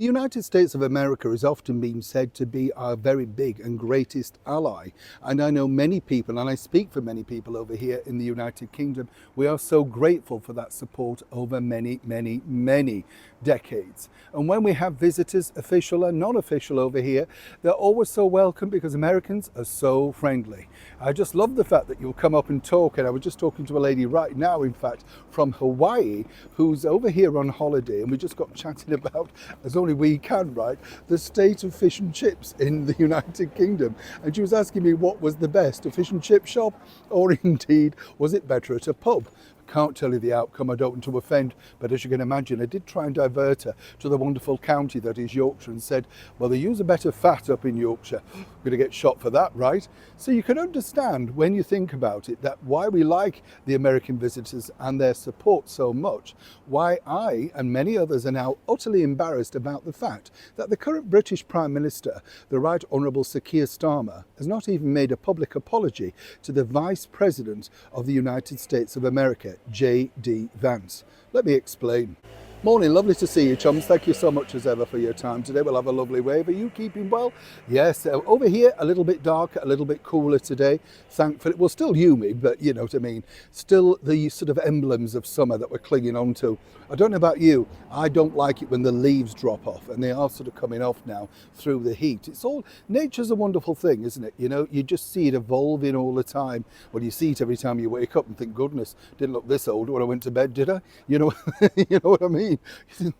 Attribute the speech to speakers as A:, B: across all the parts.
A: The United States of America has often been said to be our very big and greatest ally. And I know many people, and I speak for many people over here in the United Kingdom, we are so grateful for that support over many, many, many decades. And when we have visitors, official and non-official over here, they're always so welcome because Americans are so friendly. I just love the fact that you'll come up and talk. And I was just talking to a lady right now, in fact, from Hawaii, who's over here on holiday. And we just got chatting about, as only we can, right, the state of fish and chips in the United Kingdom. And she was asking me what was the best, a fish and chip shop, or indeed, was it better at a pub? Can't tell you the outcome, I don't want to offend, but as you can imagine, I did try and divert her to the wonderful county that is Yorkshire and said, well, they use a better fat up in Yorkshire. I'm going to get shot for that, right? So you can understand when you think about it that why we like the American visitors and their support so much, why I and many others are now utterly embarrassed about the fact that the current British Prime Minister, the Right Honourable Sir Keir Starmer, has not even made a public apology to the Vice President of the United States of America, J.D. Vance. Let me explain. Morning, lovely to see you, chums. Thank you so much as ever for your time today. We'll have a lovely wave. Are you keeping well? Yes, over here a little bit darker, a little bit cooler today. Thankfully, well, still humid, but you know what I mean. Still the sort of emblems of summer that we're clinging on to. I don't know about you, I don't like it when the leaves drop off, and they are sort of coming off now through the heat. It's all, nature's a wonderful thing, isn't it? You know, you just see it evolving all the time. Well, you see it every time you wake up and think, goodness, didn't look this old when I went to bed, did I? You know, you know what I mean?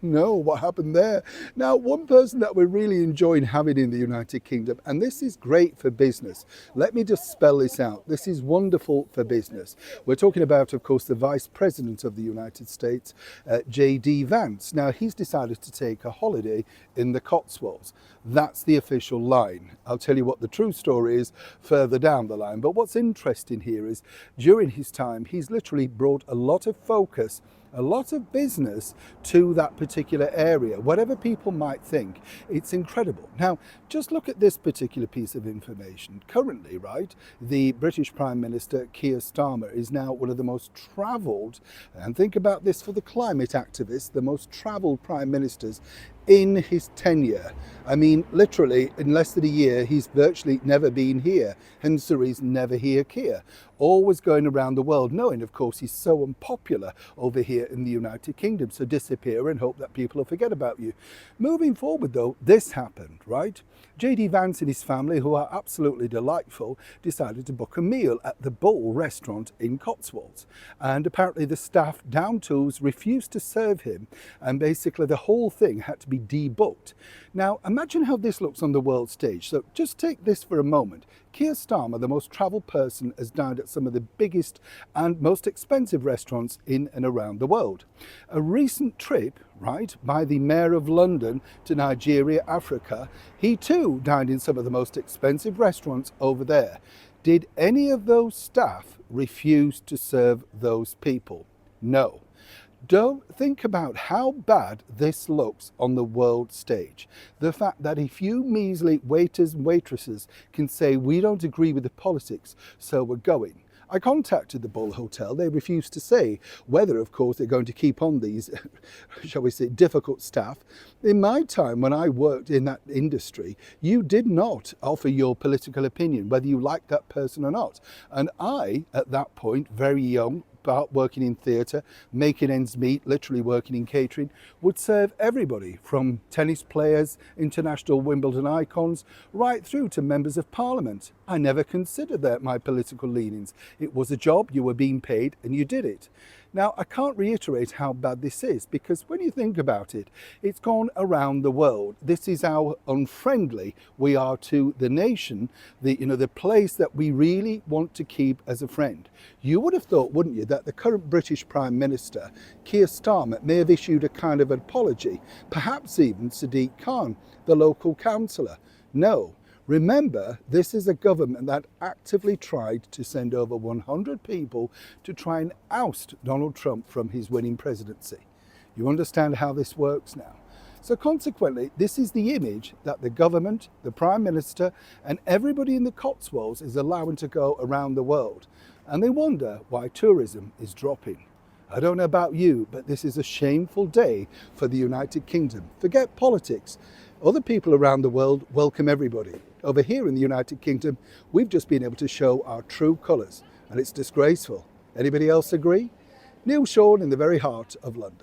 A: No, what happened there? Now, one person that we're really enjoying having in the United Kingdom, and this is great for business. Let me just spell this out. This is wonderful for business. We're talking about, of course, the Vice President of the United States, J.D. Vance. Now, he's decided to take a holiday in the Cotswolds. That's the official line. I'll tell you what the true story is further down the line. But what's interesting here is during his time, he's literally brought a lot of focus, a lot of business to that particular area. Whatever people might think, it's incredible. Now, just look at this particular piece of information. Currently, right, the British Prime Minister, Keir Starmer, is now one of the most travelled, and think about this for the climate activists, the most travelled prime ministers in his tenure. I mean, literally, in less than a year, he's virtually never been here. Hence the reason Never Hear Keir. Always going around the world, knowing, of course, he's so unpopular over here in the United Kingdom. So disappear and hope that people will forget about you. Moving forward, though, this happened, right? J.D. Vance and his family, who are absolutely delightful, decided to book a meal at the Bull restaurant in Cotswolds. And apparently the staff down tools refused to serve him. And basically the whole thing had to be debooked. Now, imagine how this looks on the world stage. So just take this for a moment. Keir Starmer, the most travelled person, has dined at some of the biggest and most expensive restaurants in and around the world. A recent trip, right, by the Mayor of London to Nigeria, Africa, he too dined in some of the most expensive restaurants over there. Did any of those staff refuse to serve those people? No. Don't think about how bad this looks on the world stage. The fact that a few measly waiters and waitresses can say, we don't agree with the politics, so we're going. I contacted the Bull Hotel. They refused to say whether, of course, they're going to keep on these, shall we say, difficult staff. In my time, when I worked in that industry, you did not offer your political opinion, whether you liked that person or not. And I, at that point, very young, working in theatre, making ends meet, literally working in catering, would serve everybody from tennis players, international Wimbledon icons, right through to members of parliament. I never considered that my political leanings. It was a job, you were being paid, and you did it. Now, I can't reiterate how bad this is, because when you think about it, it's gone around the world. This is how unfriendly we are to the nation, the place that we really want to keep as a friend. You would have thought, wouldn't you, that the current British Prime Minister, Keir Starmer, may have issued a kind of apology, perhaps even Sadiq Khan, the local councillor. No. Remember, this is a government that actively tried to send over 100 people to try and oust Donald Trump from his winning presidency. You understand how this works now? So consequently, this is the image that the government, the Prime Minister, and everybody in the Cotswolds is allowing to go around the world. And they wonder why tourism is dropping. I don't know about you, but this is a shameful day for the United Kingdom. Forget politics. Other people around the world welcome everybody. Over here in the United Kingdom, we've just been able to show our true colours, and it's disgraceful. Anybody else agree? Neil Sean in the very heart of London.